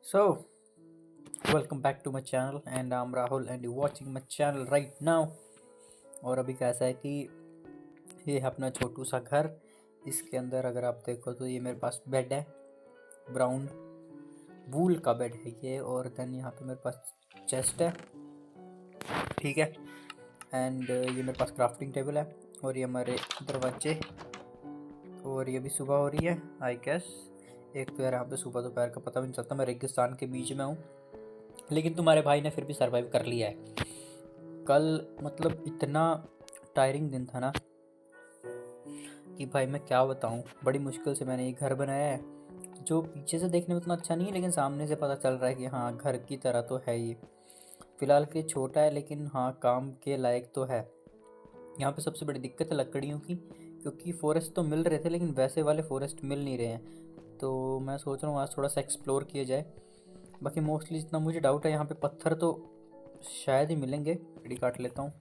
So, welcome back to my channel and I'm Rahul and you're watching my channel right now। और अभी कैसा है कि ये है अपना छोटू सा घर। इसके अंदर अगर आप देखो तो ये मेरे पास बेड है, ब्राउन वूल का बेड है ये। और देन यहाँ पे मेरे पास चेस्ट है, ठीक है। एंड ये मेरे पास क्राफ्टिंग टेबल है और ये हमारे दरवाजे। और ये भी सुबह हो रही है आई गेस। एक तो यार यहाँ पे सुबह दोपहर का पता भी नहीं चलता, मैं रेगिस्तान के बीच में हूँ। लेकिन तुम्हारे भाई ने फिर भी सरवाइव कर लिया है। कल मतलब इतना टायरिंग दिन था ना कि भाई मैं क्या बताऊँ। बड़ी मुश्किल से मैंने ये घर बनाया है जो पीछे से देखने में उतना अच्छा नहीं है, लेकिन सामने से पता चल रहा है कि हाँ घर की तरह तो है ये। फ़िलहाल के छोटा है लेकिन हाँ काम के लायक तो है। यहाँ पे सबसे बड़ी दिक्कत है लकड़ियों की, क्योंकि फ़ॉरेस्ट तो मिल रहे थे लेकिन वैसे वाले फ़ॉरेस्ट मिल नहीं रहे हैं। तो मैं सोच रहा हूँ आज थोड़ा सा एक्सप्लोर किया जाए। बाकी मोस्टली जितना मुझे डाउट है यहाँ पे पत्थर तो शायद ही मिलेंगे। लकड़ी काट लेता हूँ।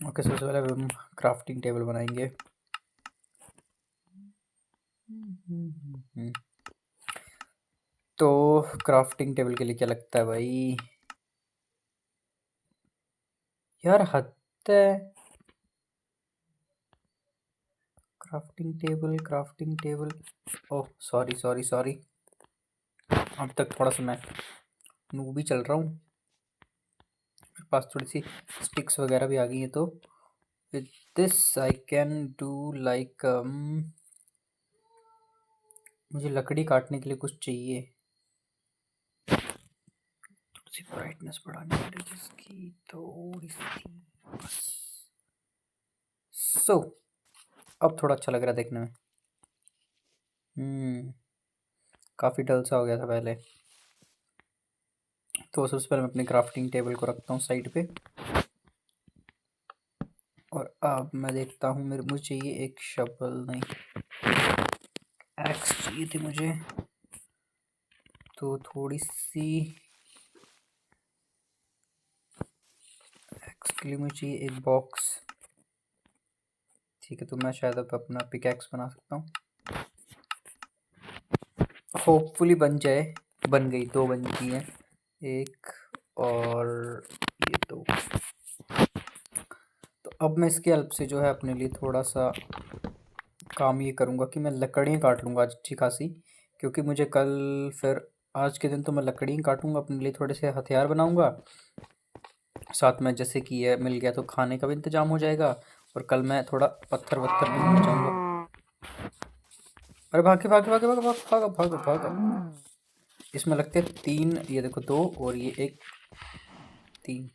ओके, सबसे पहले हम क्राफ्टिंग टेबल बनाएंगे। तो क्राफ्टिंग टेबल के लिए क्या लगता है भाई? यार हद है। Crafting table. Oh sorry sorry sorry. अब तक थोड़ा सा मैं नूबी चल रहा हूँ। मेरे पास थोड़ी सी स्टिक्स वगैरह भी आ गई हैं, तो with this I can do like मुझे लकड़ी काटने के लिए कुछ चाहिए। थोड़ी सी ब्राइटनेस बढ़ानी पड़ेगी इसकी थोड़ी सी बस। सो अब थोड़ा अच्छा लग रहा है देखने में। काफ़ी डल सा हो गया था पहले। तो सबसे पहले मैं अपनी क्राफ्टिंग टेबल को रखता हूँ साइड पे। और अब मैं देखता हूँ मुझे चाहिए एक शवल, नहीं एक्स चाहिए थी मुझे। तो थोड़ी सी एक्स के लिए मुझे चाहिए एक बॉक्स, ठीक है। तो मैं शायद अब अपना पिकैक्स बना सकता हूँ, होपफुली बन जाए। बन गई, दो बन गई हैं, एक और ये दो। तो अब मैं इसके हेल्प से जो है अपने लिए थोड़ा सा काम ये करूँगा कि मैं लकड़ियाँ काट लूँगा अच्छी खासी, क्योंकि मुझे कल फिर आज के दिन तो मैं लकड़ी काटूँगा, अपने लिए थोड़े से हथियार बनाऊँगा। साथ में जैसे कि ये मिल गया तो खाने का भी इंतज़ाम हो जाएगा। और कल मैं थोड़ा पत्थर वत्थर भी बचाऊँगा। अरे भागे भागे भागे भागे भागे भागे भागे भागे। इसमें लगते हैं तीन, ये देखो दो और ये एक, तीन।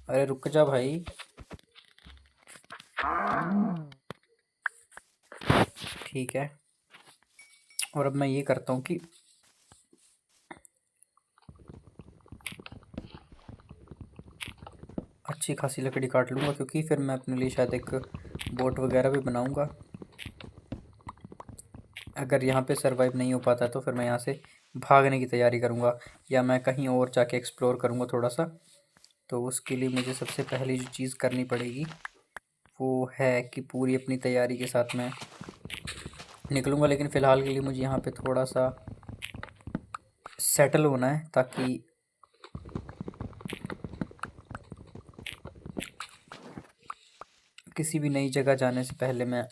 अरे रुक जा भाई। ठीक है। और अब मैं ये करता हूँ कि अच्छी खासी लकड़ी काट लूँगा, क्योंकि फिर मैं अपने लिए शायद एक बोट वगैरह भी बनाऊँगा। अगर यहाँ पे सरवाइव नहीं हो पाता तो फिर मैं यहाँ से भागने की तैयारी करूँगा, या मैं कहीं और जाके एक्सप्लोर करूँगा थोड़ा सा। तो उसके लिए मुझे सबसे पहली जो चीज़ करनी पड़ेगी वो है कि पूरी अपनी तैयारी के साथ मैं निकलूँगा। लेकिन फ़िलहाल के लिए मुझे यहाँ पे थोड़ा सा सेटल होना है, ताकि किसी भी नई जगह जाने से पहले मैं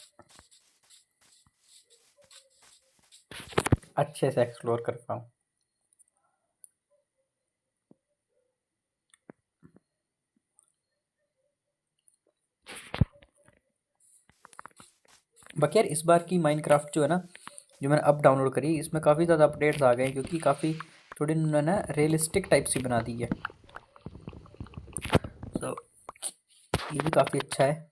अच्छे से एक्सप्लोर कर पाऊँ। बाकी यार इस बार की माइनक्राफ्ट जो है ना, जो मैंने अब डाउनलोड करी, इसमें काफ़ी ज़्यादा अपडेट्स आ गए हैं, क्योंकि काफ़ी थोड़ी उन्होंने ना रियलिस्टिक टाइप सी बना दी है। तो ये भी काफ़ी अच्छा है।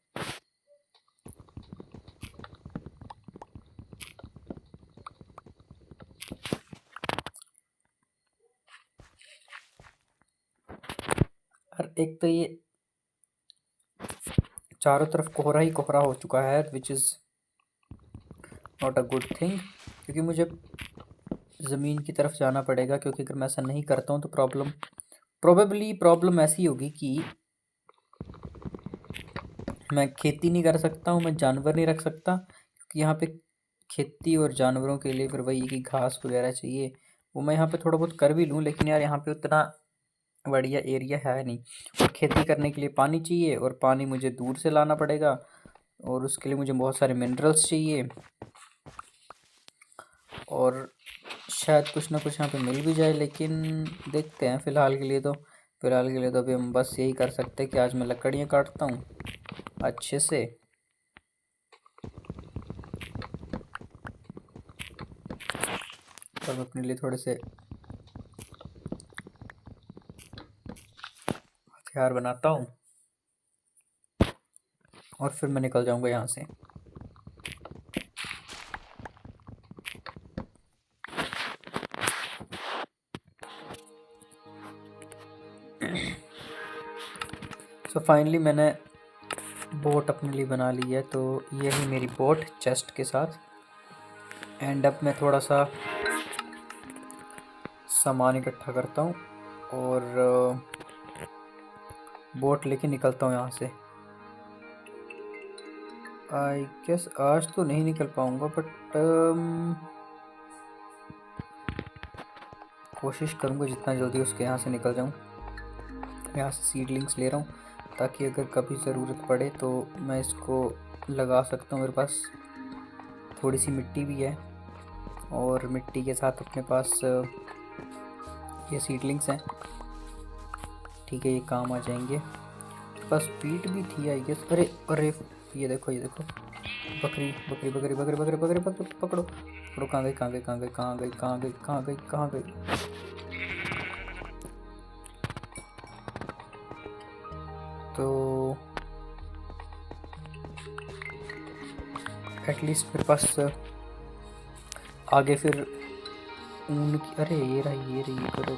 और एक तो ये चारों तरफ कोहरा ही कोहरा हो चुका है, which is not a good thing, क्योंकि मुझे ज़मीन की तरफ जाना पड़ेगा, क्योंकि अगर मैं ऐसा नहीं करता हूँ तो प्रॉब्लम ऐसी होगी कि मैं खेती नहीं कर सकता हूँ, मैं जानवर नहीं रख सकता, क्योंकि यहाँ पे खेती और जानवरों के लिए फिर वही कि घास वगैरह चाहिए। वो मैं यहाँ पे थोड़ा बहुत कर भी लूँ, लेकिन यार यहाँ पे उतना बढ़िया एरिया है नहीं, और खेती करने के लिए पानी चाहिए, और पानी मुझे दूर से लाना पड़ेगा, और उसके लिए मुझे बहुत सारे मिनरल्स चाहिए, और शायद कुछ ना कुछ यहाँ पे मिल भी जाए, लेकिन देखते हैं। फ़िलहाल के लिए तो अभी हम बस यही कर सकते हैं कि आज मैं लकड़ियाँ काटता हूँ अच्छे से, और मैं अपने लिए थोड़े से हथियार बनाता हूँ, और फिर मैं निकल जाऊँगा यहाँ से। सो फाइनली मैंने बोट अपने लिए बना ली है, तो ये है मेरी बोट चेस्ट के साथ। एंड अब मैं थोड़ा सा सामान इकट्ठा करता हूँ, और बोट लेके निकलता हूँ यहाँ से। आई गेस आज तो नहीं निकल पाऊँगा, बट कोशिश करूँगा जितना जल्दी उसके यहाँ से निकल जाऊँ। यहाँ से सीडलिंग्स ले रहा हूँ, ताकि अगर कभी ज़रूरत पड़े तो मैं इसको लगा सकता हूँ। मेरे पास थोड़ी सी मिट्टी भी है, और मिट्टी के साथ अपने पास ये सीडलिंग्स हैं, ठीक है, ये काम आ जाएंगे। मेरे पास पीट भी थी आई गेस। अरे अरे, ये देखो बकरी बकरी बकरी बकरी बकरी बकरी बकरी, पकड़ो पकड़ो। कहाँ गई कहाँ गई कहाँ गई कहाँ गई कहाँ गई कहाँ गई कहाँ गई? तो एटलीस्ट मेरे पास आगे फिर ऊन की, अरे ये रही करो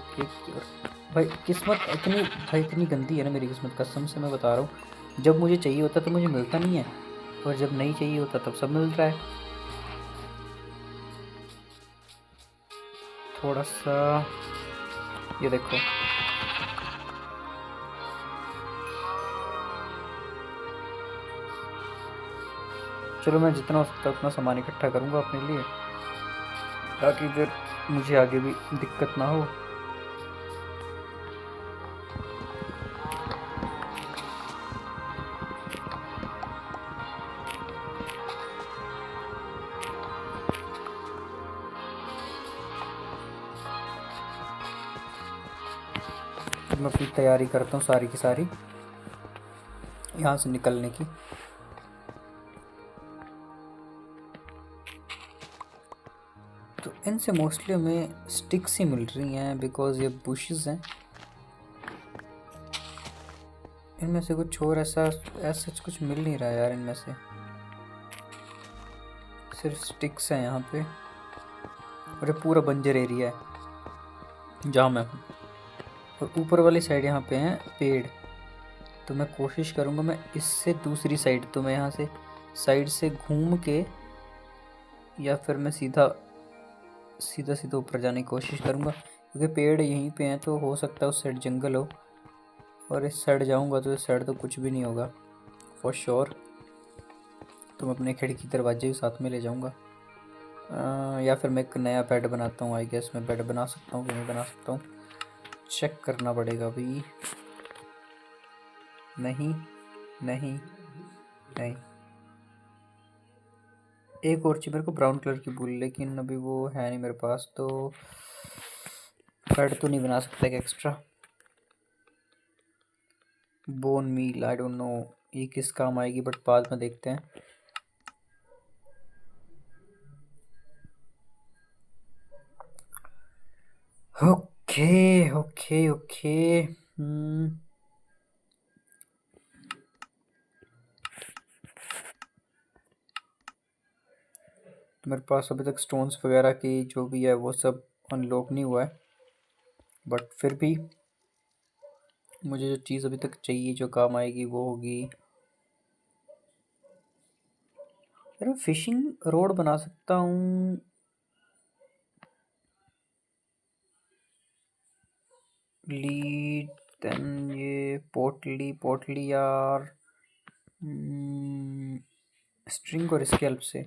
भाई। किस्मत इतनी गंदी है ना मेरी किस्मत, कसम से मैं बता रहा हूँ। जब मुझे चाहिए होता तो मुझे मिलता नहीं है, और जब नहीं चाहिए होता तब सब मिल रहा है। थोड़ा सा ये देखो, चलो मैं जितना हो सकता है उतना सामान इकट्ठा करूँगा अपने लिए, ताकि फिर मुझे आगे भी दिक्कत ना हो। मैं अपनी तैयारी करता हूँ सारी की सारी यहाँ से निकलने की। तो इनसे मोस्टली हमें स्टिक्स ही मिल रही हैं, बिकॉज ये बुशेस हैं। इनमें से कुछ और ऐसा कुछ मिल नहीं रहा यार, इनमें से सिर्फ स्टिक्स हैं यहाँ पे, और ये पूरा बंजर एरिया है जहाँ मैं हूँ, और ऊपर वाली साइड यहाँ पे हैं पेड़। तो मैं कोशिश करूँगा मैं इससे दूसरी साइड, तो मैं यहाँ से साइड से घूम के, या फिर मैं सीधा सीधा ऊपर जाने की कोशिश करूँगा, क्योंकि पेड़ यहीं पे हैं, तो हो सकता है उस साइड जंगल हो, और इस साइड जाऊँगा तो इस साइड तो कुछ भी नहीं होगा फॉर श्योर। तो मैं अपने खिड़की दरवाजे भी साथ में ले जाऊँगा, या फिर मैं एक नया बेड बनाता हूँ। आई गेस मैं बेड बना सकता हूँ कि नहीं बना सकता हूँ, चेक करना पड़ेगा अभी। नहीं नहीं नहीं, एक और चाहिए मेरे को, ब्राउन कलर की वूल, लेकिन अभी वो है नहीं मेरे पास, तो बेड तो नहीं बना सकता एक extra. Bone meal, I don't know ये किस काम आएगी, बट बाद में देखते हैं। Okay okay okay. तो मेरे पास अभी तक स्टोन्स वगैरह की जो भी है वो सब अनलॉक नहीं हुआ है, बट फिर भी मुझे जो चीज़ अभी तक चाहिए जो काम आएगी वो होगी। यार मैं फिशिंग रोड बना सकता हूँ। लीड देन ये पोटली पोटली यार। स्ट्रिंग और इसके हेल्प से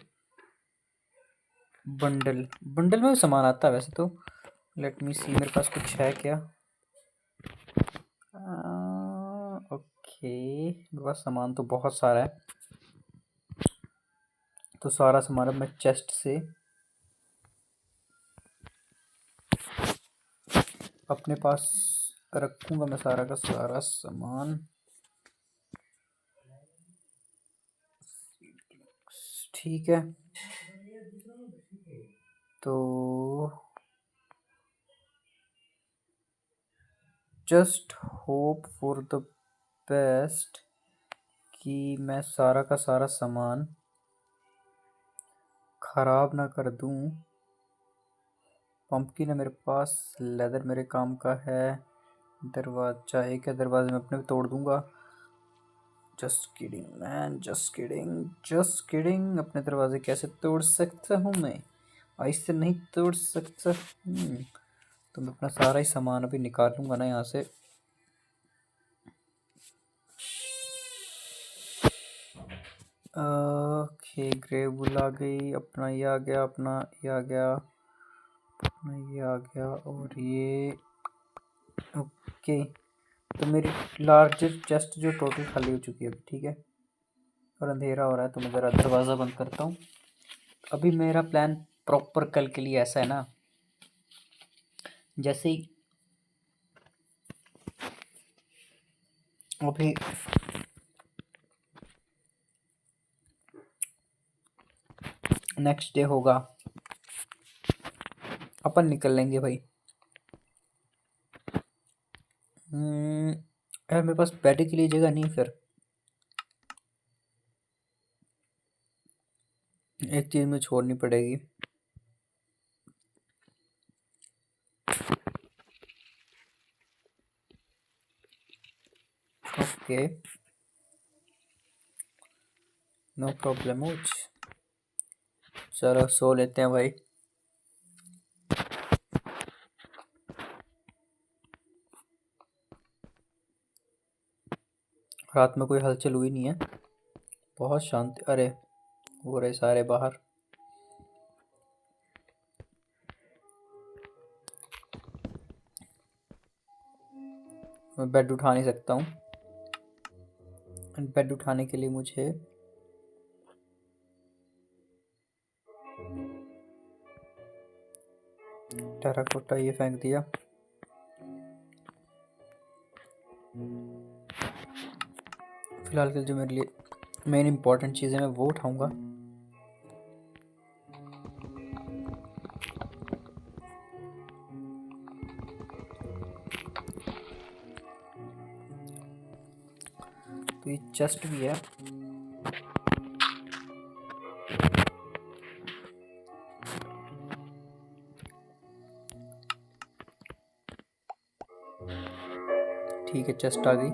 बंडल बंडल में सामान आता है वैसे तो। लेट मी सी मेरे पास कुछ है क्या। ओके मेरे पास सामान तो बहुत सारा है। तो सारा सामान अब मैं चेस्ट से अपने पास रखूँगा। मैं सारा का सारा सामान ठीक है। तो just hope for the best कि मैं सारा का सारा सामान ख़राब ना कर दूँ। पंपकिन है मेरे पास। लेदर मेरे काम का है। दरवाज़ा एक है, दरवाजे में अपने तोड़ दूँगा। Just kidding man, just kidding just kidding. अपने दरवाजे कैसे तोड़ सकता हूँ मैं? ऐसे नहीं तोड़ सकता। तो मैं अपना सारा ही सामान अभी निकालूंगा ना यहाँ से। ओके ग्रेवल आ गई। अपना ये आ गया, अपना ये आ गया, अपना ये आ गया और ये। ओके तो मेरी लार्जेस्ट चेस्ट जो टोटल खाली हो चुकी है अभी। ठीक है और अंधेरा हो रहा है तो मैं ज़रा दरवाज़ा बंद करता हूँ। अभी मेरा प्लान प्रॉपर कल के लिए ऐसा है ना, जैसे ही अभी नेक्स्ट डे होगा अपन निकल लेंगे भाई। यार मेरे पास बैठने के लिए जगह नहीं। फिर एक चीज़ में छोड़नी पड़ेगी। Okay no problem. चलो सो लेते हैं भाई। रात में कोई हलचल हुई नहीं है, बहुत शांति। अरे हो रहे सारे बाहर। मैं बेड उठा नहीं सकता हूँ। बेड उठाने के लिए मुझे टेराकोटा ये फेंक दिया। फिलहाल के लिए जो मेरे लिए मेन इंपॉर्टेंट चीज़ है मैं वो उठाऊंगा। तो ये चेस्ट भी है। ठीक है चेस्ट आ गई।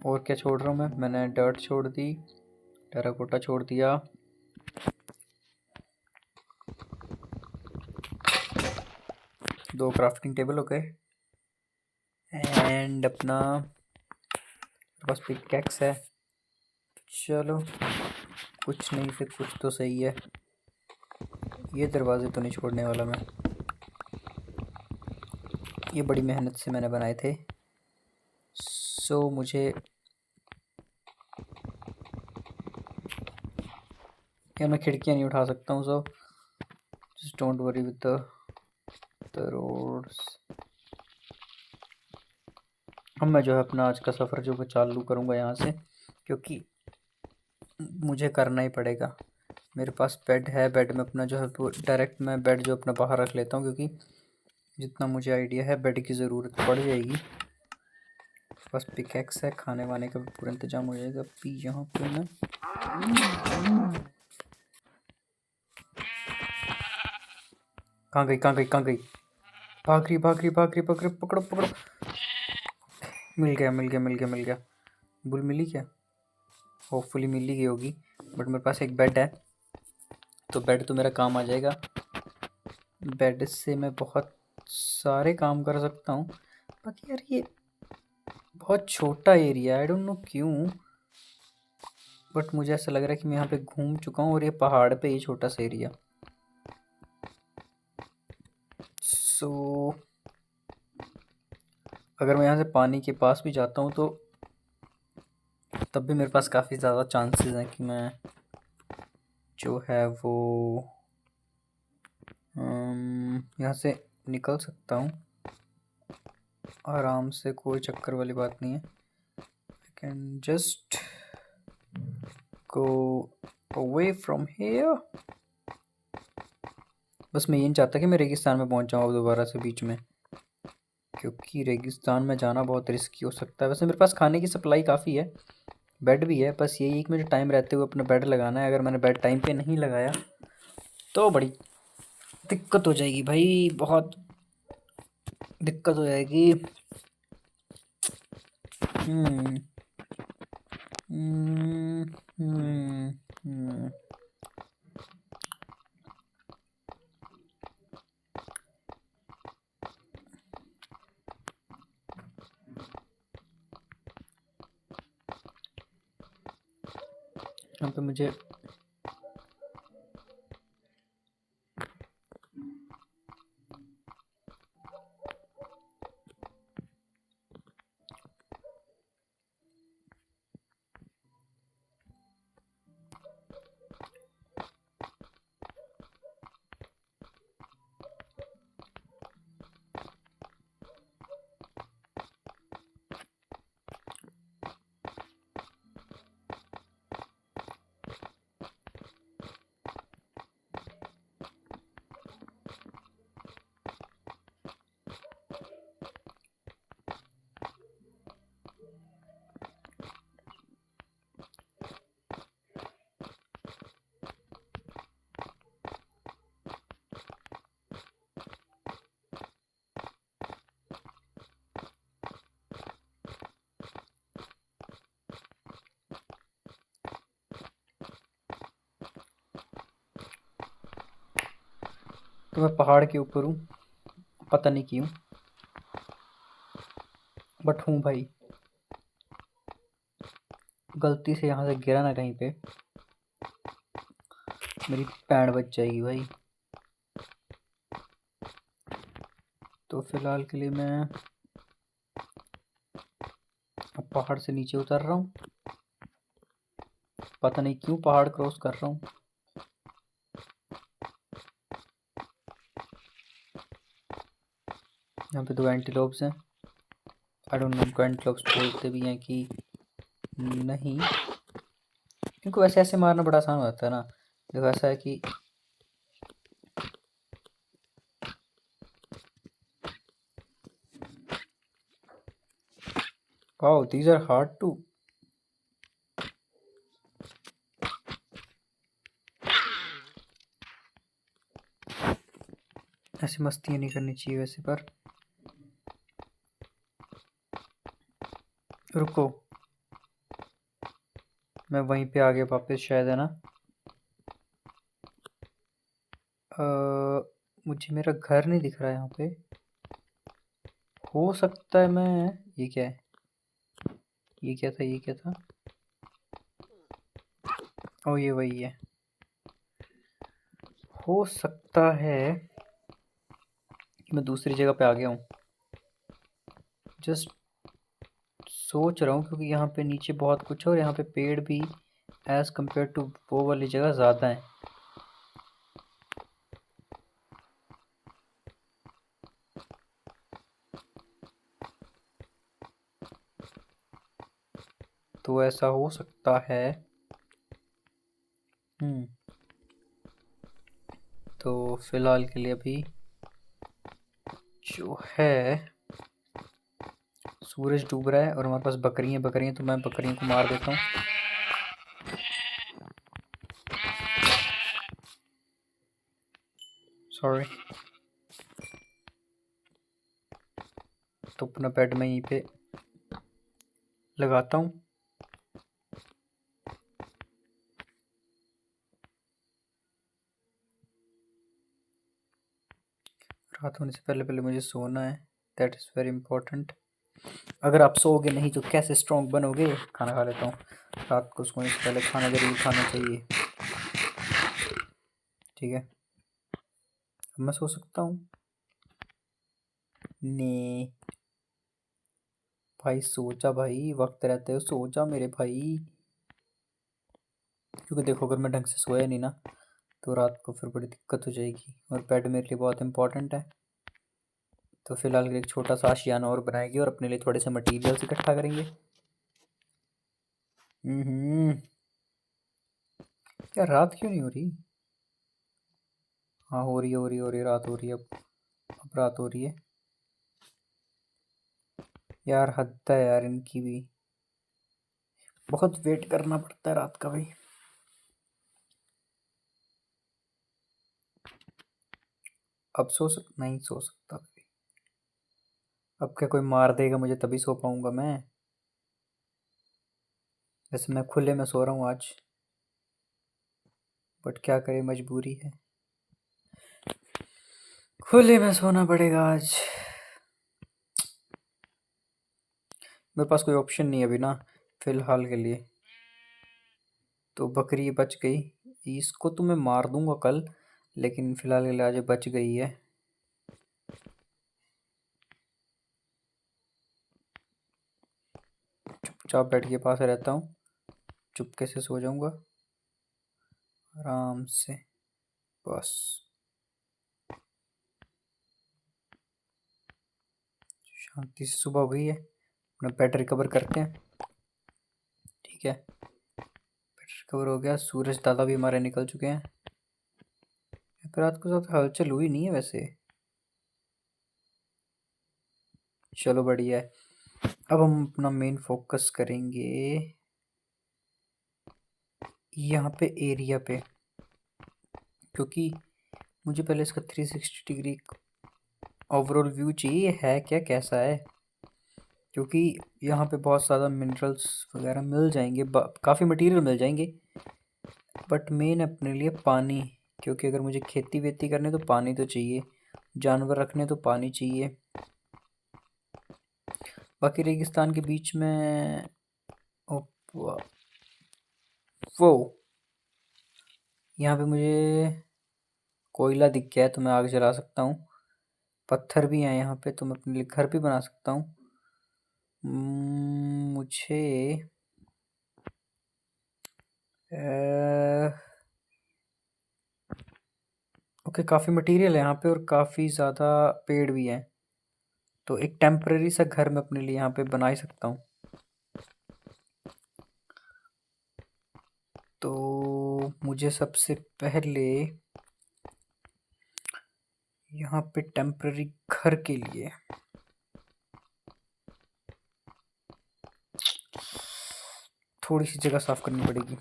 और क्या छोड़ रहा हूँ मैंने डर्ट छोड़ दी, टेराकोटा छोड़ दिया। दो क्राफ्टिंग टेबल हो गए एंड अपना बस पिकैक्स है। चलो कुछ नहीं से कुछ तो सही है। ये दरवाजे तो नहीं छोड़ने वाला मैं, ये बड़ी मेहनत से मैंने बनाए थे। सो मुझे यार मैं खिड़कियाँ नहीं उठा सकता हूँ। So just don't worry with the roads. अब मैं जो है अपना आज का सफ़र जो मैं चालू करूँगा यहाँ से, क्योंकि मुझे करना ही पड़ेगा। मेरे पास बेड है, बेड में अपना जो है डायरेक्ट मैं बेड जो अपना बाहर रख लेता हूँ, क्योंकि जितना मुझे आइडिया है बेड की ज़रूरत पड़ जाएगी। बस पिकैक्स है, खाने वाने का भी पूरा इंतजाम हो जाएगा। अभी यहाँ पे मैं कहाँ गई कहाँ गई कहाँ गई? भाग रही, पकड़ो पकड़ो। मिल गया मिल गया मिल गया मिल गया। बुल मिली क्या? होपफुली मिल ही गई होगी। बट मेरे पास एक बेड है, तो बेड तो मेरा काम आ जाएगा। बेड से मैं बहुत सारे काम कर सकता हूँ। बाकी यार ये बहुत छोटा एरिया है, आई डोंट नो क्यों, बट मुझे ऐसा लग रहा है कि मैं यहाँ पे घूम चुका हूँ और ये पहाड़ पे ये छोटा सा एरिया। सो अगर मैं यहाँ से पानी के पास भी जाता हूँ तो तब भी मेरे पास काफ़ी ज़्यादा चांसेस हैं कि मैं जो है वो यहाँ से निकल सकता हूँ आराम से, कोई चक्कर वाली बात नहीं है। I can just go away from here. बस मैं ये नहीं चाहता कि मैं रेगिस्तान में पहुँच जाऊँ अब दोबारा से बीच में, क्योंकि रेगिस्तान में जाना बहुत रिस्की हो सकता है। वैसे मेरे पास खाने की सप्लाई काफ़ी है, बेड भी है, बस यही एक मुझे टाइम रहते हुए अपना बेड लगाना है। अगर मैंने बेड टाइम पे नहीं लगाया तो बड़ी दिक्कत हो जाएगी भाई, बहुत दिक्कत हो जाएगी। हम्म हम्म हम्म हम्म। यहाँ पे मुझे तो मैं पहाड़ के ऊपर हूँ, पता नहीं क्यों, बट हूँ भाई। गलती से यहाँ से गिरा ना कहीं पे, मेरी पैंट बच जाएगी भाई। तो फिलहाल के लिए मैं अब पहाड़ से नीचे उतर रहा हूँ, पता नहीं क्यों पहाड़ क्रॉस कर रहा हूँ। यहाँ पे 2 एंटीलोप्स हैं, आई डोंट नो उनको एंटीलोप्स बोलते भी हैं कि नहीं। इनको वैसे ऐसे मारना बड़ा आसान होता है ना। देखो ऐसा है कि wow these are hard to. ऐसी मस्तियाँ नहीं करनी चाहिए वैसे, पर रुको, मैं वहीं पे आ गया वापस शायद, है ना। मुझे मेरा घर नहीं दिख रहा है यहाँ पे। हो सकता है मैं, ये क्या है, ये क्या था, ये क्या था? ओ ये वही है। हो सकता है कि मैं दूसरी जगह पे आ गया हूँ, जस्ट सोच रहा हूँ, क्योंकि यहाँ पे नीचे बहुत कुछ है और यहाँ पे पेड़ भी एज़ कम्पेयर टू वो वाली जगह ज़्यादा है। तो ऐसा हो सकता है। तो फिलहाल के लिए अभी जो है सूरज डूब रहा है और हमारे पास बकरियाँ बकरियाँ, तो मैं बकरियों को मार देता हूँ। सॉरी। तो अपना बेड मैं यहीं पे लगाता हूँ। रात होने से पहले पहले मुझे सोना है, दैट इज़ वेरी इंपॉर्टेंट। अगर आप सोओगे नहीं तो कैसे स्ट्रॉन्ग बनोगे। खाना खा लेता हूँ। रात को सोने से पहले खाना ज़रूर खाना चाहिए, ठीक है। अब मैं सो सकता हूँ। ने भाई सोचा, भाई वक्त रहते हो सोचा मेरे भाई, क्योंकि देखो अगर मैं ढंग से सोया नहीं ना तो रात को फिर बड़ी दिक्कत हो जाएगी, और बेड मेरे लिए बहुत इंपॉर्टेंट है। तो फिलहाल एक छोटा सा आशियाना और बनाएंगे और अपने लिए थोड़े से मटेरियल्स इकट्ठा करेंगे। क्या रात क्यों नहीं हो रही? हाँ हो रही है, हो रही है, हो रही है, रात हो रही है अब रात हो रही है यार। हद है यार इनकी भी, बहुत वेट करना पड़ता है रात का भाई। अब नहीं सो सकता भाई। अब क्या कोई मार देगा मुझे तभी सो पाऊंगा मैं? वैसे मैं खुले में सो रहा हूँ आज, बट क्या करे मजबूरी है, खुले में सोना पड़ेगा आज। मेरे पास कोई ऑप्शन नहीं है अभी ना फिलहाल के लिए। तो बकरी बच गई, इसको तो मैं मार दूंगा कल, लेकिन फिलहाल के लिए आज बच गई है। चुपचाप बेड के पास रहता हूँ, चुपके से सो जाऊंगा आराम से, बस। शांति से सुबह हो गई है, अपना बेड रिकवर करते हैं, ठीक है। बेड रिकवर हो गया, सूरज दादा भी हमारे निकल चुके हैं। फिर रात को साथ हलचल हुई नहीं है वैसे। चलो बढ़िया है। अब हम अपना मेन फोकस करेंगे यहाँ पे एरिया पे, क्योंकि मुझे पहले इसका 360 डिग्री ओवरऑल व्यू चाहिए है क्या, कैसा है। क्योंकि यहाँ पे बहुत ज़्यादा मिनरल्स वगैरह मिल जाएंगे, काफ़ी मटेरियल मिल जाएंगे, बट मेन अपने लिए पानी। क्योंकि अगर मुझे खेती वेती करने तो पानी तो चाहिए, जानवर रखने तो पानी चाहिए। बाकी रेगिस्तान के बीच में वो यहाँ पे मुझे कोयला दिख गया है तो मैं आग जला सकता हूँ। पत्थर भी हैं यहाँ पे तो मैं अपने लिए घर भी बना सकता हूँ। मुझे ओके काफ़ी मटेरियल है यहाँ पे और काफ़ी ज़्यादा पेड़ भी हैं, तो एक टेम्परेरी सा घर मैं अपने लिए यहाँ पे बना ही सकता हूँ। तो मुझे सबसे पहले यहाँ पे टेम्परेरी घर के लिए थोड़ी सी जगह साफ करनी पड़ेगी।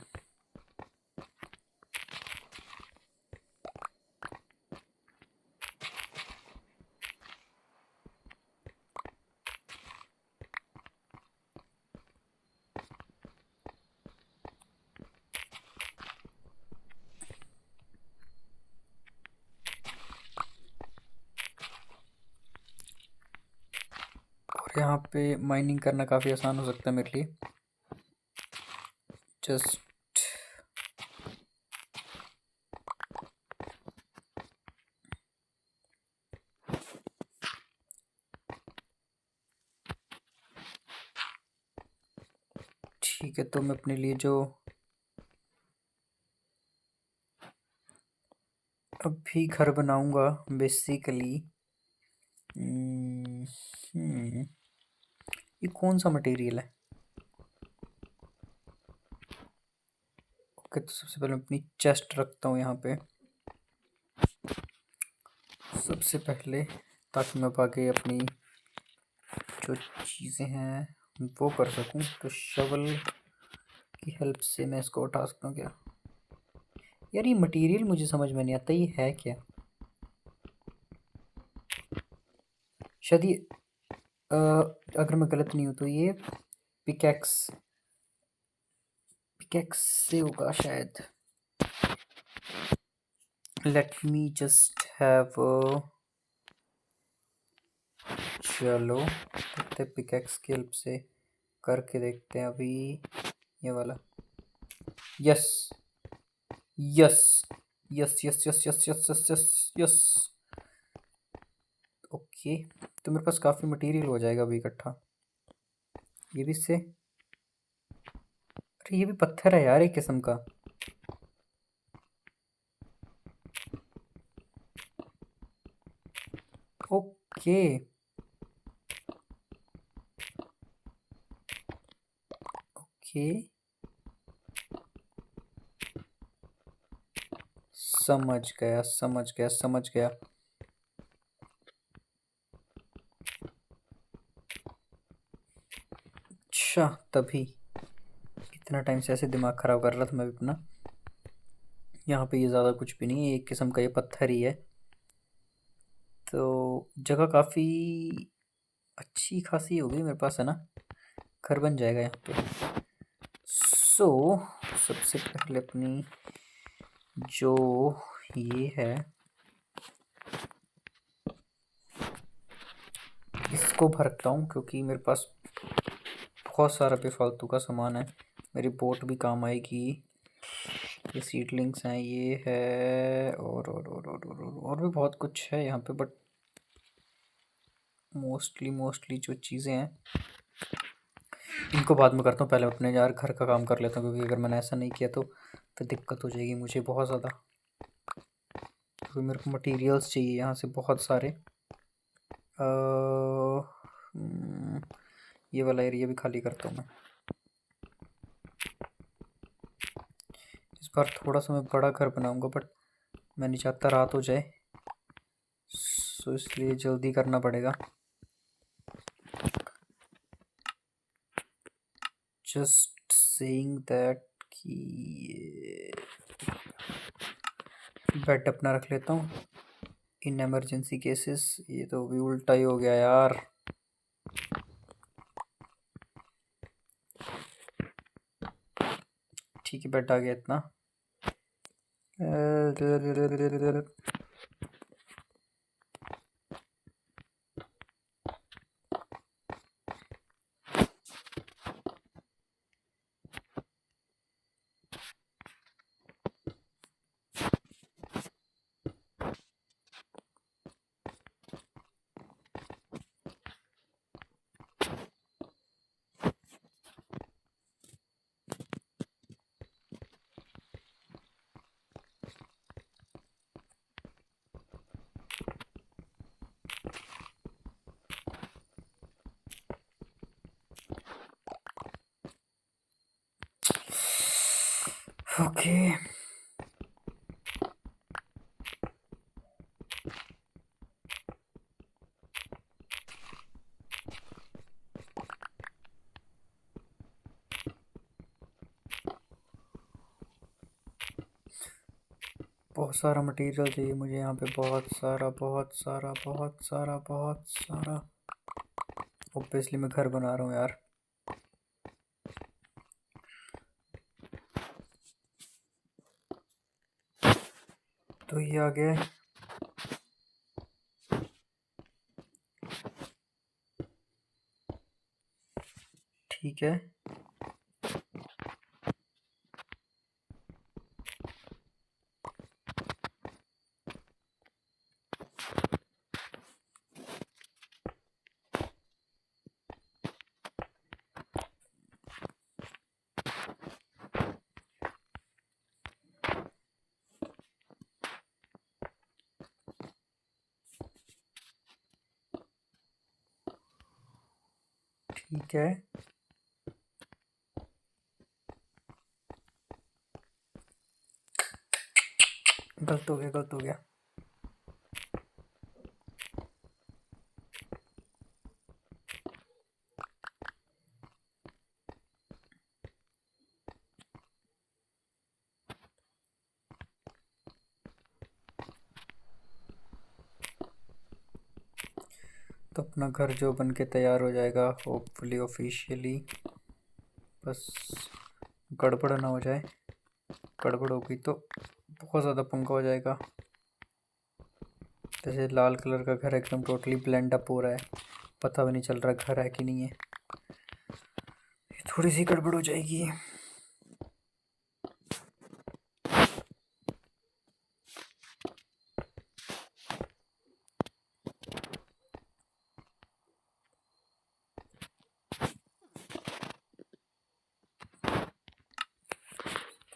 और यहाँ पे माइनिंग करना काफ़ी आसान हो सकता है मेरे लिए। जस्ट ठीक है, तो मैं अपने लिए जो अभी घर बनाऊंगा बेसिकली, ये कौन सा मटेरियल है? ओके तो सबसे पहले अपनी चेस्ट रखता हूँ यहाँ पे सबसे पहले, ताकि मैं आगे अपनी जो चीज़ें हैं वो कर सकूँ। तो शवल की हेल्प से मैं इसको उठा सकता हूँ क्या? यार ये मटेरियल मुझे समझ में नहीं आता ये है क्या। शायद ये अगर मैं गलत नहीं हूँ तो ये पिकैक्स पिकैक्स से होगा शायद। लेट मी जस्ट हैव, चलो देखते पिकैक्स की हेल्प से करके देखते हैं अभी ये वाला। Yes yes yes yes yes yes yes yes yes yes. Okay, तो मेरे पास काफ़ी मटेरियल हो जाएगा अभी इकट्ठा। ये भी से, अरे ये भी पत्थर है यार एक किस्म का। ओके ओके, समझ गया समझ गया समझ गया। अच्छा, तभी इतना टाइम से ऐसे दिमाग ख़राब कर रहा था मैं भी अपना। यहाँ पे ये ज़्यादा कुछ भी नहीं है, एक किस्म का ये पत्थर ही है। तो जगह काफ़ी अच्छी खासी होगी मेरे पास, है ना? घर बन जाएगा यहाँ पे। सो सबसे पहले अपनी जो ये है इसको भरता हूँ, क्योंकि मेरे पास बहुत सारा बेफालतू का सामान है। मेरी बोट भी काम आएगी। ये सीडलिंग्स हैं, ये है, और भी बहुत कुछ है यहाँ पे, बट मोस्टली जो चीज़ें हैं इनको बाद में करता हूँ। पहले अपने यार घर का काम कर लेता हूँ, क्योंकि अगर मैंने ऐसा नहीं किया तो फिर दिक्कत हो जाएगी मुझे बहुत ज़्यादा। क्योंकि मेरे को मटेरियल्स चाहिए यहाँ से बहुत सारे। ये वाला एरिया भी खाली करता हूँ मैं। इस बार थोड़ा सा मैं बड़ा घर बनाऊँगा, बट मैं नहीं चाहता रात हो जाए, सो इसलिए जल्दी करना पड़ेगा। जस्ट सेइंग दैट कि बेड अपना रख लेता हूँ इन एमरजेंसी केसेस। ये तो भी उल्टा ही हो गया यार। ठीक है, बेड आ गया इतना। ओके, बहुत सारा मटेरियल चाहिए मुझे यहाँ पे, बहुत सारा बहुत सारा बहुत सारा बहुत सारा। ऑब्वियसली मैं घर बना रहा हूँ यार। तो ये आ गया है। ठीक है, ठीक है। गलत हो गया गलत हो गया। तो अपना घर जो बन के तैयार हो जाएगा होपफुली ऑफिशियली। बस गड़बड़ ना हो जाए, गड़बड़ होगी तो बहुत ज़्यादा पंगा हो जाएगा। जैसे लाल कलर का घर एकदम टोटली ब्लेंड अप हो रहा है, पता भी नहीं चल रहा घर है कि नहीं है, थोड़ी सी गड़बड़ हो जाएगी।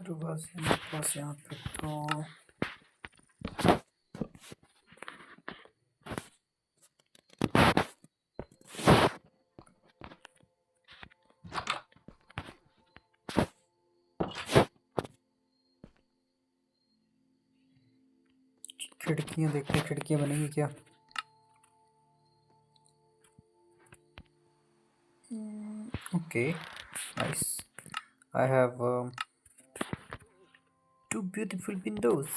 तो बस मेरे पास यहाँ पे तो खिड़कियाँ, देखते हैं खिड़कियाँ बनेंगी क्या। Okay nice, I have 2 beautiful windows.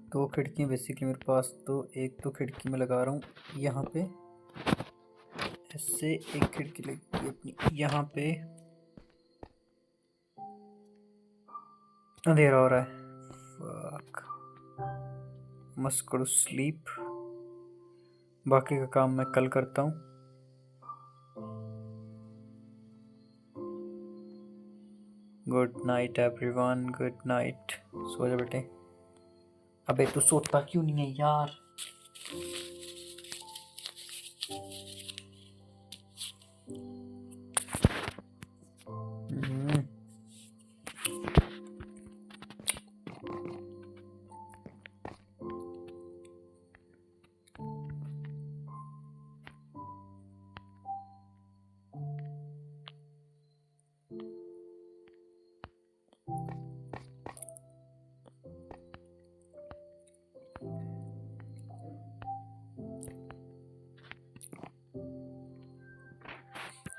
दो खिड़कियाँ बेसिकली मेरे पास, तो एक तो खिड़की में लगा रहा हूँ यहाँ पे, ऐसे एक खिड़की लगी अपनी यहाँ पे। अंधेरा हो रहा है, फक, मस्त करो स्लीप, बाकी का काम मैं कल करता हूँ। Good night everyone, good night, सो जा बेटे। अबे तू सोता क्यों नहीं है यार।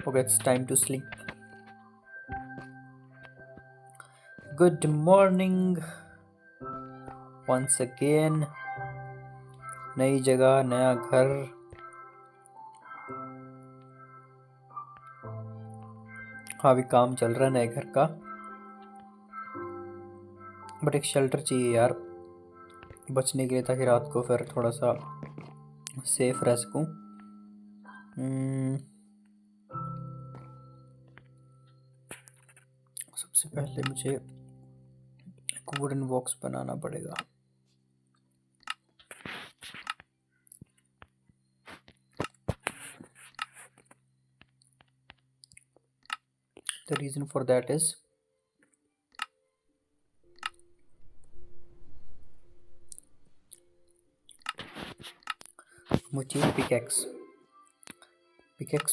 Okay, it's time to sleep. Good morning once again. नई जगह, नया घर, हाँ अभी काम चल रहा है नए घर का, बट एक शेल्टर चाहिए यार बचने के लिए, ताकि रात को फिर थोड़ा सा सेफ रह सकूं। सबसे पहले मुझे एक वुडन बॉक्स बनाना पड़ेगा। The reason for that is मुझे पिकेक्स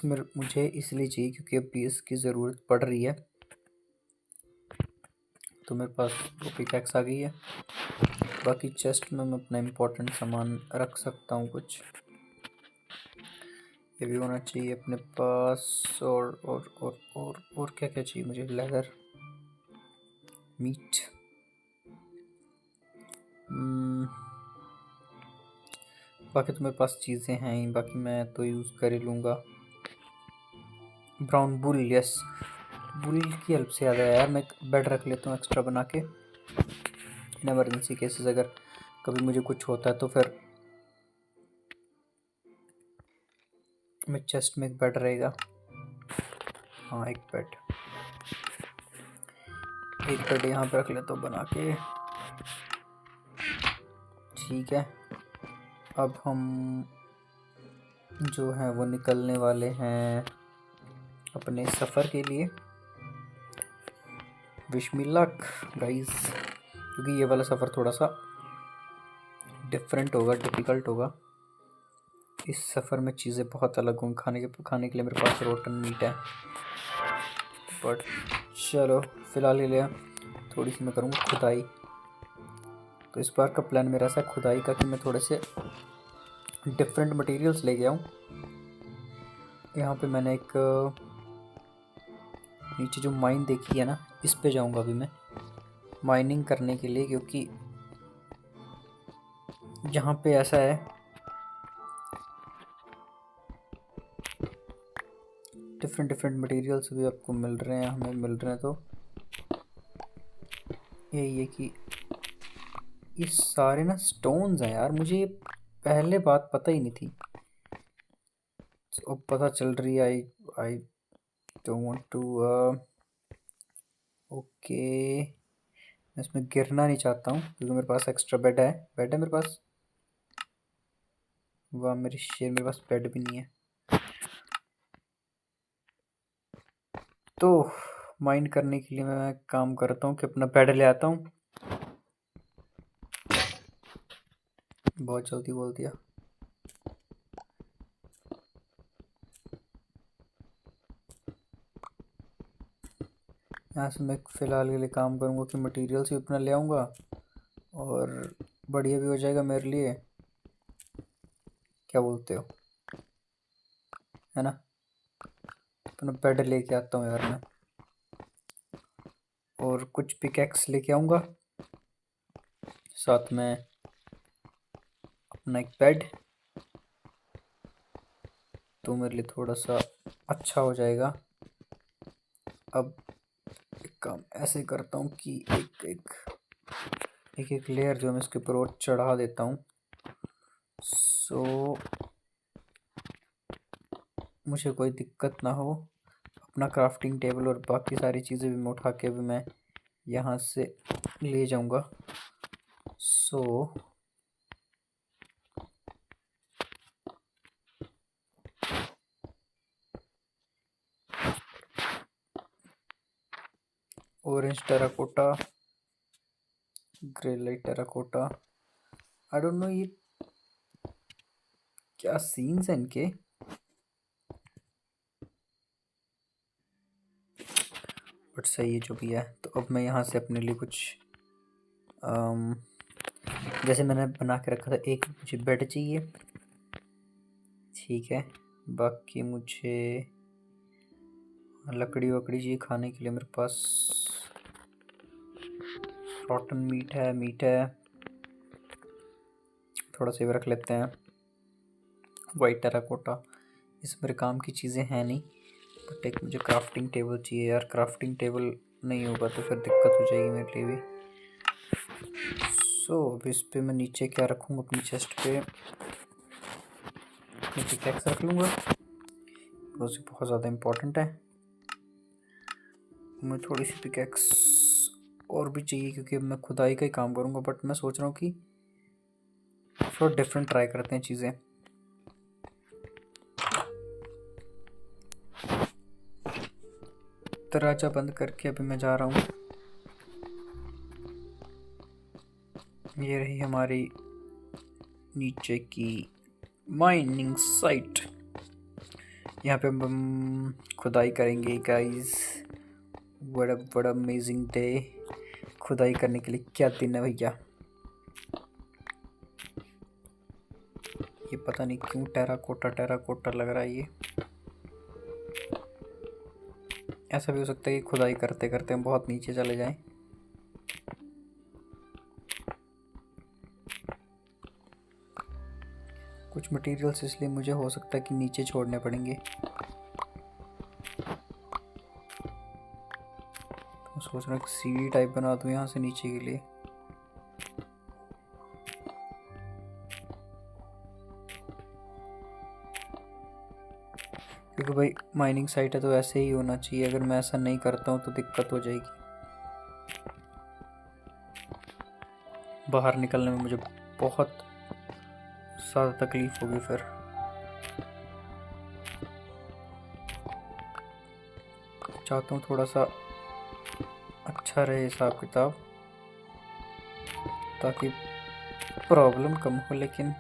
में मुझे इसलिए चाहिए क्योंकि अभी इसकी ज़रूरत पड़ रही है, तो मेरे पास वो पिकेक्स आ गई है। बाकी चेस्ट में मैं अपना इम्पोर्टेंट सामान रख सकता हूँ कुछ, ये भी होना चाहिए अपने पास। और क्या क्या चाहिए मुझे, लेदर, मीट, बाकी तो मेरे पास चीज़ें हैं ही, बाकी मैं तो यूज़ कर ही लूँगा। ब्राउन बुल, यस, बुल की हेल्प से याद आया यार, मैं एक बेड रख लेता हूँ एक्स्ट्रा बना के, इन एमरजेंसी केसेस अगर कभी मुझे कुछ होता है तो फिर मेरे चेस्ट में एक बेड रहेगा। हाँ एक बेड यहाँ पे रख लेता हूँ बना के, ठीक है। अब हम जो है वो निकलने वाले हैं अपने सफ़र के लिए। विश मी लक गाइस, क्योंकि ये वाला सफ़र थोड़ा सा डिफरेंट होगा, डिफ़िकल्ट होगा। इस सफ़र में चीज़ें बहुत अलग होंगी, खाने के लिए मेरे पास रोटन मीट है, बट चलो फ़िलहाल के लिए थोड़ी सी मैं करूँगा खुदाई। तो इस बार का प्लान मेरा ऐसा खुदाई का कि मैं थोड़े से डिफरेंट मटेरियल्स ले गया हूँ। यहाँ पे मैंने एक नीचे जो माइन देखी है ना, इस पे जाऊंगा अभी मैं माइनिंग करने के लिए, क्योंकि यहाँ पे ऐसा है डिफरेंट डिफरेंट मटेरियल्स भी आपको मिल रहे हैं, हमें मिल रहे हैं। तो यही है कि ये सारे ना स्टोन्स हैं यार, मुझे ये पहले बात पता ही नहीं थी, अब पता चल रही है। I don't want to okay, मैं इसमें गिरना नहीं चाहता हूँ क्योंकि मेरे पास एक्स्ट्रा बेड है मेरे पास। वाह मेरी शेर, मेरे पास बेड भी नहीं है। तो माइंड करने के लिए मैं काम करता हूँ कि अपना बेड ले आता हूँ। बहुत जल्दी बोल दिया। यहाँ से मैं फ़िलहाल के लिए काम करूँगा कि मटेरियल्स भी अपना ले आऊँगा और बढ़िया भी हो जाएगा मेरे लिए। क्या बोलते हो, है ना? अपना बेड लेके आता हूँ यार मैं, और कुछ पिकैक्स लेके आऊँगा, साथ में अपना एक बेड, तो मेरे लिए थोड़ा सा अच्छा हो जाएगा। अब एक काम ऐसे करता हूँ कि एक लेयर जो मैं इसके ऊपर और चढ़ा देता हूँ, सो मुझे कोई दिक्कत ना हो। अपना क्राफ्टिंग टेबल और बाकी सारी चीज़ें भी मैं उठा के भी मैं यहाँ से ले जाऊँगा। सो orange terracotta, grey light terracotta, I don't know ये क्या सीन्स हैं इनके, बट सही है जो भी है। तो अब मैं यहाँ से अपने लिए कुछ जैसे मैंने बना के रखा था, एक मुझे बेड चाहिए, ठीक है। बाकी मुझे लकड़ी वकड़ी चाहिए खाने के लिए, मेरे पास रॉटन मीट है, थोड़ा सा भी रख लेते हैं। वाइट टेराकोटा, इस मेरे काम की चीज़ें हैं नहीं, बट एक मुझे क्राफ्टिंग टेबल चाहिए यार। क्राफ्टिंग टेबल नहीं होगा तो फिर दिक्कत हो जाएगी मेरे लिए भी। सो अब इस पे मैं नीचे क्या रखूँगा, अपनी चेस्ट पे अपनी पिकैक्स रख लूँगा, वो बहुत ज़्यादा इम्पोर्टेंट है। मुझे थोड़ी सी पिकैक्स और भी चाहिए क्योंकि अब मैं खुदाई का ही काम करूँगा, बट मैं सोच रहा हूँ कि थोड़ा डिफरेंट ट्राई करते हैं चीज़ें। दरवाजा बंद करके अभी मैं जा रहा हूँ। ये रही हमारी नीचे की माइनिंग साइट, यहाँ पे हम खुदाई करेंगे गाइस। बड़ा अमेजिंग डे, खुदाई करने के लिए क्या दिन है भैया। ये पता नहीं क्यों टेराकोटा लग रहा है। ये ऐसा भी हो सकता है कि खुदाई करते करते हम बहुत नीचे चले जाएं। कुछ मटेरियल्स इसलिए मुझे हो सकता है कि नीचे छोड़ने पड़ेंगे, तो सोच रहा हूँ सीढ़ी टाइप बना दूँ यहाँ से नीचे के लिए। क्योंकि भाई माइनिंग साइट है तो ऐसे ही होना चाहिए, अगर मैं ऐसा नहीं करता हूँ तो दिक्कत हो जाएगी। बाहर निकलने में मुझे बहुत ज़्यादा तकलीफ होगी फिर। चाहता हूँ थोड़ा सा अच्छा रहे हिसाब किताब, ताकि प्रॉब्लम कम हो, लेकिन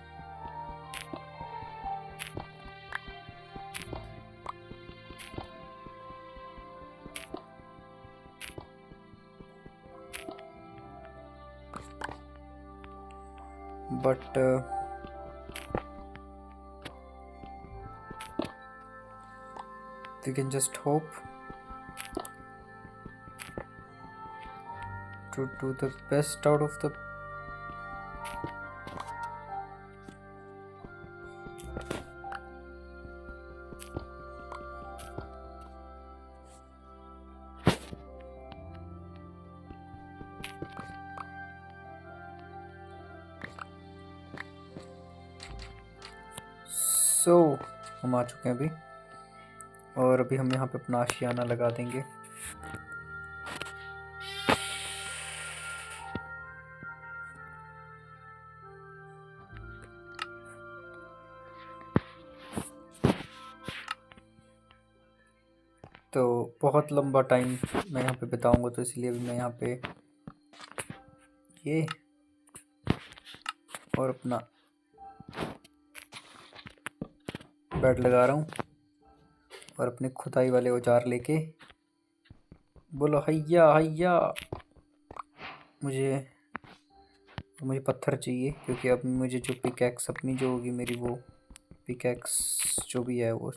but we can just hope to do the best out of the हम आ चुके हैं अभी, और अभी हम यहाँ पे अपना आशियाना लगा देंगे। तो बहुत लंबा टाइम मैं यहाँ पे बिताऊंगा, तो इसलिए अभी मैं यहाँ पे ये और अपना बेड लगा रहा हूँ और अपने खुदाई वाले औजार लेके बोलो हैया हैया। मुझे पत्थर चाहिए, क्योंकि अब मुझे जो पिकैक्स अपनी जो होगी मेरी, वो पिकैक्स जो भी है वो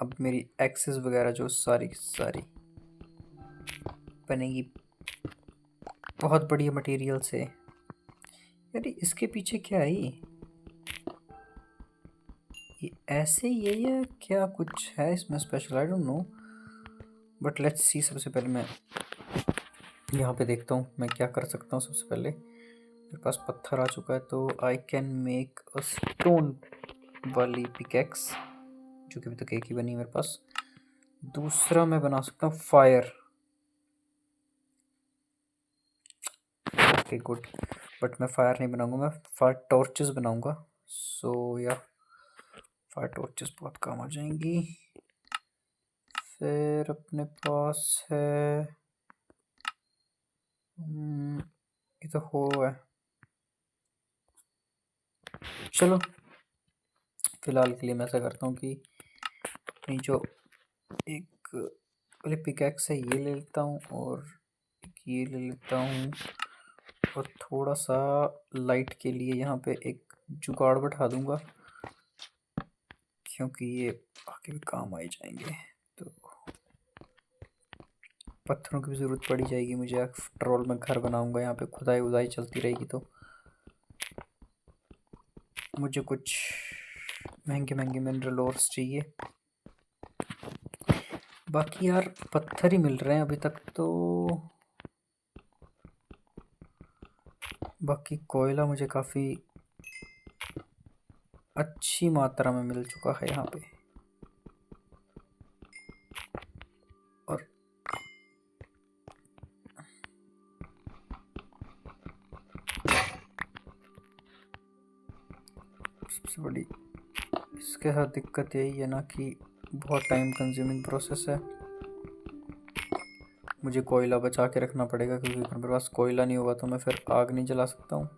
अब मेरी एक्सेस वगैरह जो सारी बनेगी बहुत बढ़िया मटेरियल से। यार इसके पीछे क्या है ये ऐसे ही है या क्या कुछ है इसमें special, I don't no, but let's see. सबसे पहले मैं यहाँ पे देखता हूँ मैं क्या कर सकता हूँ। सबसे पहले मेरे पास पत्थर आ चुका है, तो I can make a stone वाली पिकैक्स, जो कि अभी तक एक ही बनी है मेरे पास। दूसरा मैं बना सकता हूँ फायर, ओके गुड, बट मैं फायर नहीं बनाऊंगा, मैं फायर टॉर्चेस बनाऊंगा। सो या फायर टॉर्चेस बहुत काम आ जाएंगी। फिर अपने पास है ये तो हो है, चलो फिलहाल के लिए मैं ऐसा करता हूँ कि अपनी जो एक पहले पिकैक्स है ये ले लेता हूँ और ये ले लेता हूँ, और थोड़ा सा लाइट के लिए यहाँ पे एक जुगाड़ बैठा दूंगा, क्योंकि ये आगे भी काम आ जाएंगे। तो पत्थरों की भी ज़रूरत पड़ी जाएगी मुझे, आफ्टर ऑल मैं घर बनाऊंगा, यहाँ पे खुदाई उदाई चलती रहेगी, तो मुझे कुछ महंगे महंगे मिनरल ओर्स चाहिए। बाकी यार पत्थर ही मिल रहे हैं अभी तक, तो बाकी कोयला मुझे काफ़ी अच्छी मात्रा में मिल चुका है यहाँ पे। और सबसे बड़ी इसके साथ दिक्कत यही है ना कि बहुत टाइम कंज्यूमिंग प्रोसेस है, मुझे कोयला बचा के रखना पड़ेगा, क्योंकि अगर मेरे पास कोयला नहीं होगा तो मैं फिर आग नहीं जला सकता हूँ।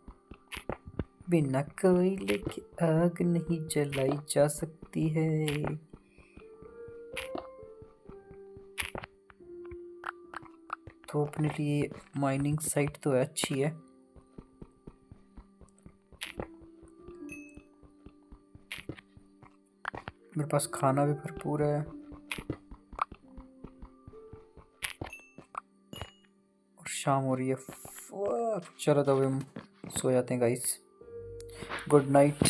बिना कोयले के आग नहीं जलाई जा सकती है। तो अपने लिए माइनिंग साइट तो अच्छी है, मेरे पास खाना भी भरपूर है, और शाम हो रही है। चलो तो हम सो जाते हैं गाइस, गुड नाइट।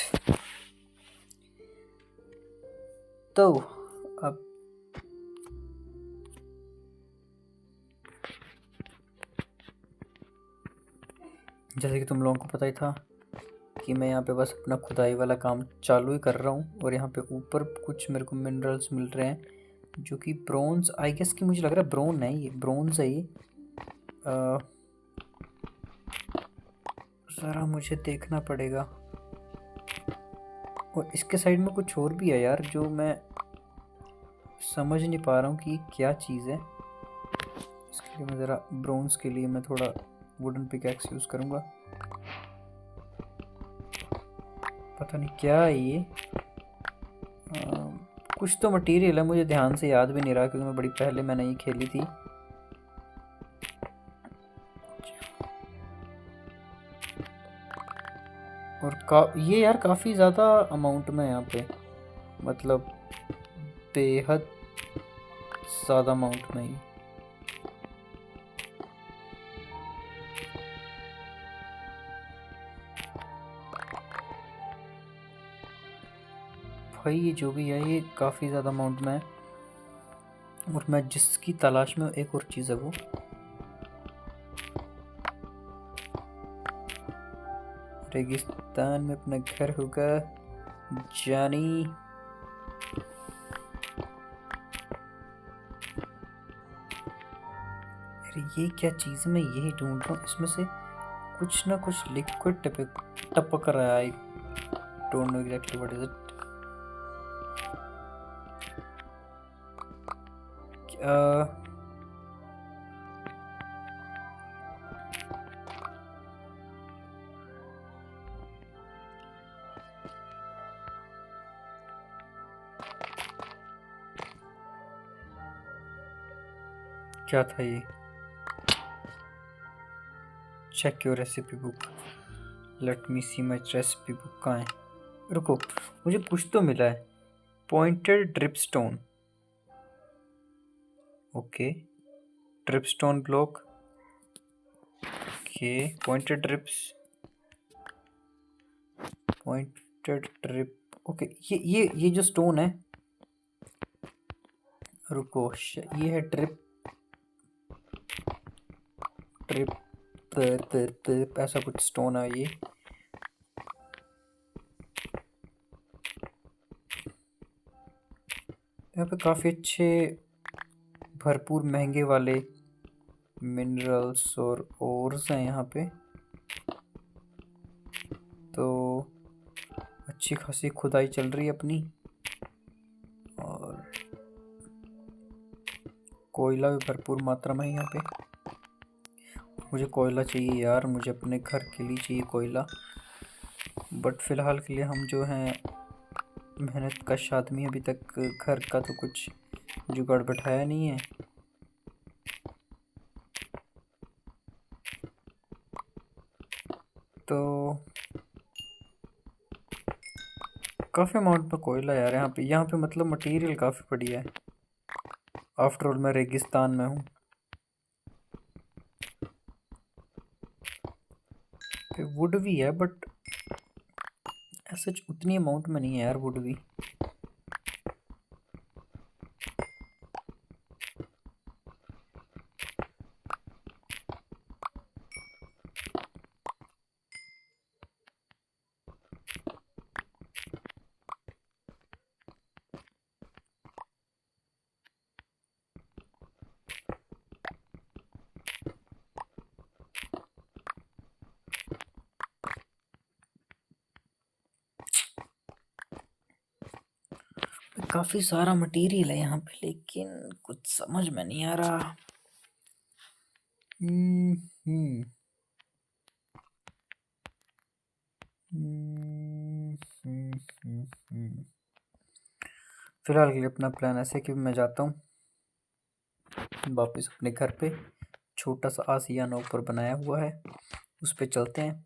तो अब जैसे कि तुम लोगों को पता ही था कि मैं यहाँ पे बस अपना खुदाई वाला काम चालू ही कर रहा हूँ, और यहाँ पे ऊपर कुछ मेरे को मिनरल्स मिल रहे हैं, जो कि ब्रोंज आई गेस कि मुझे लग रहा है ब्रोन है, ये ब्रोंज है ये। ज़रा मुझे देखना पड़ेगा। और इसके साइड में कुछ और भी है यार, जो मैं समझ नहीं पा रहा हूँ कि क्या चीज़ है। इसके लिए मैं ज़रा ब्रोंज के लिए मैं थोड़ा वुडन पिकैक्स यूज़ करूँगा, पता नहीं क्या है ये। कुछ तो मटेरियल है, मुझे ध्यान से याद भी नहीं रहा, क्योंकि मैं बड़ी पहले मैंने ये खेली थी। और ये यार काफ़ी ज़्यादा अमाउंट में यहाँ पे, मतलब बेहद ज़्यादा अमाउंट में ही। भाई ये जो भी है ये काफ़ी ज़्यादा अमाउंट में है, और मैं जिसकी तलाश में एक और चीज़ है वो रेगिस्तान में अपना घर होगा जानी। अरे ये क्या चीज़, मैं यही ढूंढ रहा हूँ, इसमें से कुछ ना कुछ लिक्विड टपक रहा है। I don't know exactly what is it. क्या था ये? Check your recipe book, let me see my recipe book. कहाँ है? रुको, मुझे कुछ तो मिला है। Pointed dripstone, okay. Dripstone block, okay. Pointed drip, okay. ये जो स्टोन है, रुको, ये है ड्रिप ड्रिप ऐसा कुछ स्टोन है ये। यहाँ पे काफ़ी अच्छे भरपूर महंगे वाले मिनरल्स और ओर्स हैं यहाँ पे, तो अच्छी खासी खुदाई चल रही है अपनी। और कोयला भी भरपूर मात्रा में है यहाँ पे। मुझे कोयला चाहिए यार, मुझे अपने घर के लिए चाहिए कोयला, बट फ़िलहाल के लिए हम जो हैं मेहनत कश आदमी, अभी तक घर का तो कुछ जुगाड़ बैठाया नहीं है। तो काफ़ी अमाउंट में कोयला यार यहाँ पे मतलब मटेरियल काफ़ी बढ़िया है। आफ्टर ऑल मैं रेगिस्तान में हूँ। वुड भी है बट ऐसा उतनी अमाउंट में नहीं है यार, वुड भी। काफ़ी सारा मटेरियल है यहाँ पे, लेकिन कुछ समझ में नहीं आ रहा। हम्म हम्म हम्म हम्म हम्म, हम्म। फिलहाल के लिए अपना प्लान ऐसे कि मैं जाता हूँ वापस अपने घर पे। छोटा सा आसियाना ऊपर बनाया हुआ है, उस पे चलते हैं।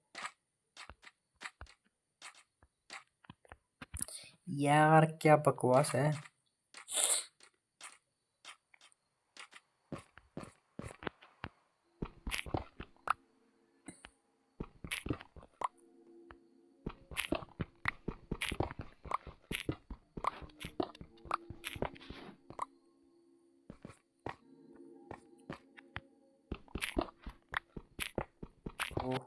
यार क्या बकवास है। ओह,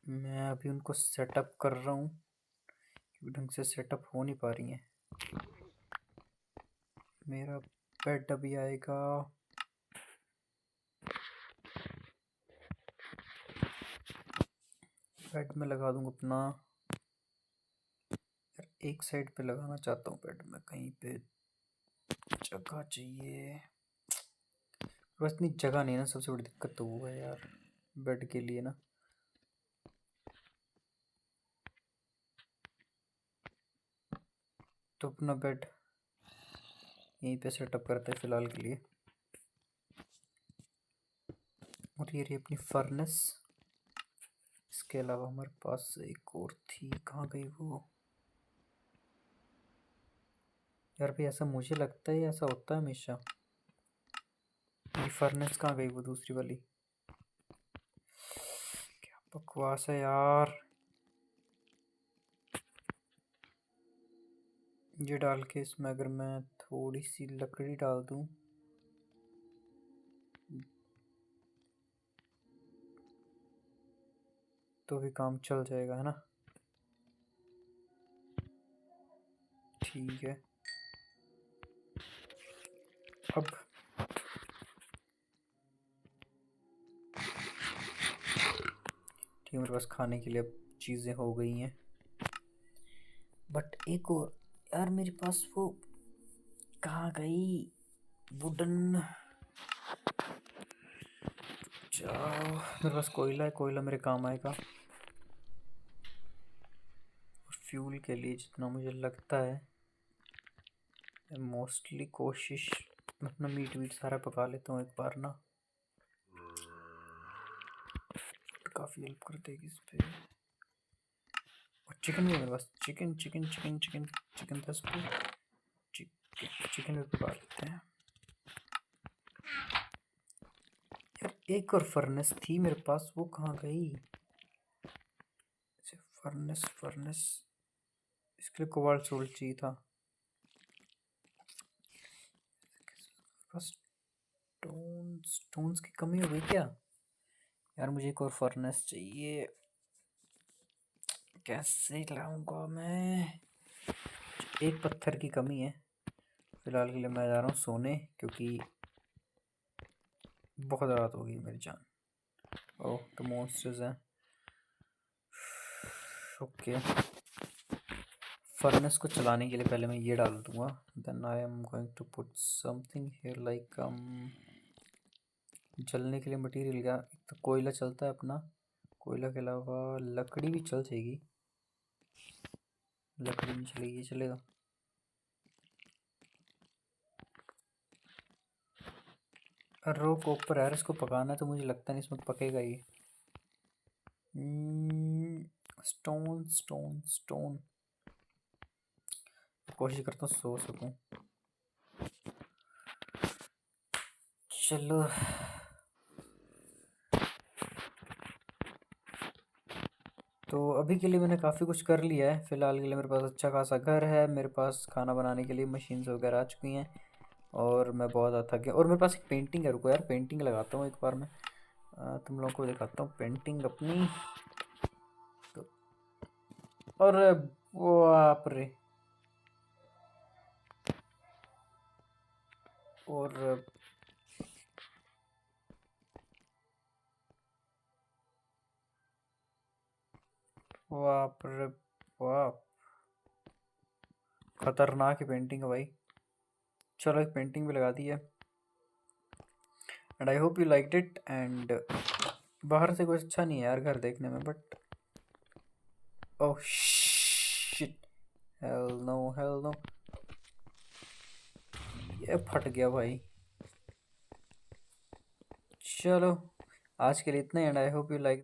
मैं अभी उनको सेटअप कर रहा हूँ, ढंग से सेटअप हो नहीं पा रही है। मेरा बेड अभी आएगा। बेड में लगा दूंगा अपना, एक साइड पे लगाना चाहता हूँ बेड में, कहीं पे जगह चाहिए। बस इतनी जगह नहीं है ना, सबसे बड़ी दिक्कत तो वो है यार बेड के लिए ना। तो अपना बेड यहीं पे सेटअप करते हैं फ़िलहाल के लिए। और ये रही अपनी फर्नेस। इसके अलावा हमारे पास एक और थी, कहाँ गई वो? यार भाई ऐसा मुझे लगता है, ऐसा होता है हमेशा। ये फर्नेस कहाँ गई वो दूसरी वाली? क्या बकवास है यार। ये डाल के इसमें अगर मैं थोड़ी सी लकड़ी डाल दूं तो भी काम चल जाएगा, है ना? ठीक है। अब ठीक है, मेरे पास खाने के लिए अब चीज़ें हो गई हैं। बट एक और यार, मेरे पास वो कहाँ गई वुडन? जाओ, मेरे पास कोयला है, कोयला मेरे काम आएगा। और फ्यूल के लिए जितना मुझे लगता है, मोस्टली कोशिश मैं अपना मीट वीट सारा पका लेता हूँ एक बार ना, काफ़ी हेल्प कर देगी इस पे। और चिकन भी मेरे पास, chicken chicken chicken chicken chicken 10 पे, चिकन भी पका लेते हैं। यार एक और फर्नेस थी मेरे पास, वो कहाँ गई? फर्नेस फर्नेस इसके लिए कोबाल्ट सोल्ट चाहिए था। स्टोन्स की कमी हो गई क्या? यार मुझे एक और फर्नेस चाहिए, कैसे लाऊंगा मैं? एक पत्थर की कमी है। फिलहाल के लिए मैं जा रहा हूँ सोने, क्योंकि बहुत रात हो गई मेरी जान। ओह, तो मॉन्स्टर्स हैं। ओके, फर्नेस को चलाने के लिए पहले मैं ये डाल दूंगा। Then I am going to put something here like जलने के लिए मटेरियल का। एक तो कोयला चलता है अपना, कोयला के अलावा लकड़ी भी चल जाएगी। लकड़ी नहीं चलेगी, ये चलेगा। रोक ऊपर यार, इसको पकाना तो मुझे लगता नहीं इसमें पकेगा ये। स्टोन स्टोन स्टोन, कोशिश करता हूँ सो सकूं। चलो, तो अभी के लिए मैंने काफ़ी कुछ कर लिया है। फ़िलहाल के लिए मेरे पास अच्छा खासा घर है, मेरे पास खाना बनाने के लिए मशीन्स वगैरह आ चुकी हैं, और मैं बहुत ज़्यादा थक गया। और मेरे पास एक पेंटिंग है, रुको यार पेंटिंग लगाता हूँ एक बार मैं, तुम लोगों को दिखाता हूँ पेंटिंग अपनी। तो और बाप रे, और बाप रे बाप, खतरनाक है पेंटिंग है भाई। चलो एक पेंटिंग भी लगा दी है, and I hope you liked it. And बाहर से कुछ अच्छा नहीं है यार घर देखने में, but oh shit, hell no hell no, ये फट गया भाई। चलो आज के लिए इतना ही, and I hope you like